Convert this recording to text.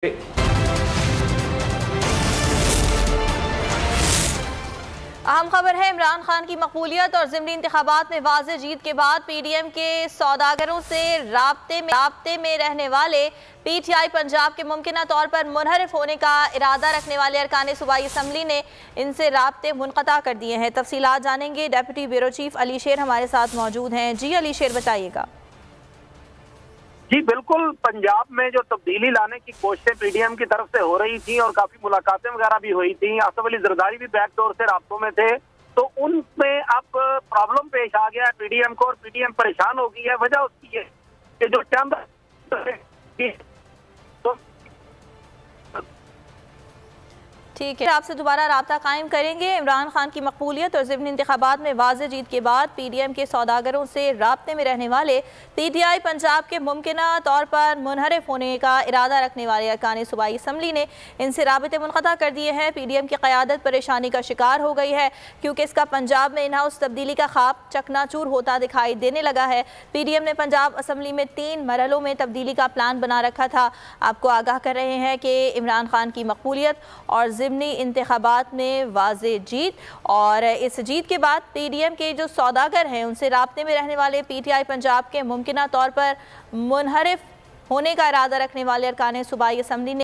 अहम खबर है, इमरान खान की मकबूलियत और ज़िमनी इंतखाबात में वाज़ेह जीत के बाद पीडीएम के सौदागरों से राब्ते में रहने वाले पीटीआई पंजाब के मुमकिना तौर पर मुनहरिफ होने का इरादा रखने वाले अरकान सूबाई असम्बली ने इनसे राब्ते मुनक़ता कर दिए हैं। तफसीलात जानेंगे, डेप्यूटी ब्यूरो चीफ अली शेर हमारे साथ मौजूद हैं। जी अली शेर, बताइएगा। जी बिल्कुल, पंजाब में जो तब्दीली लाने की कोशिशें पीडीएम की तरफ से हो रही थी और काफी मुलाकातें वगैरह भी हुई थी, आसफ अली जरदारी भी बैकडोर से राब्तों में थे, तो उनमें अब प्रॉब्लम पेश आ गया है पीडीएम को और पीडीएम परेशान हो गई है। वजह उसकी है कि जो चंद ठीक है, आपसे दोबारा राब्ता कायम करेंगे। इमरान खान की मकबूलियत और ज़िमनी इंतखाबात में वाज़ेह जीत के बाद पीडीएम के सौदागरों से राब्ते में रहने वाले पीटीआई पंजाब के मुमकिना तौर पर मुनहरिफ होने का इरादा रखने वाले अरकान सूबाई असम्बली ने इनसे राब्ते मुनक़ता कर दिए हैं। पीडीएम की क़यादत परेशानी का शिकार हो गई है क्योंकि इसका पंजाब में इन हाउस तब्दीली का ख्वाब चकनाचूर होता दिखाई देने लगा है। पीडीएम ने पंजाब असम्बली में 3 मरहलों में तब्दीली का प्लान बना रखा था। आपको आगाह कर रहे हैं कि इमरान खान की मकबूलियत और ज़िमनी इंतखाबात में वाज़ेह जीत, और इस जीत के बाद पीडीएम के जो सौदागर हैं उनसे राब्ते में रहने वाले पीटीआई पंजाब के मुमकिना तौर पर मुनहरिफ होने का इरादा रखने वाले अरकान सूबाई असम्बली ने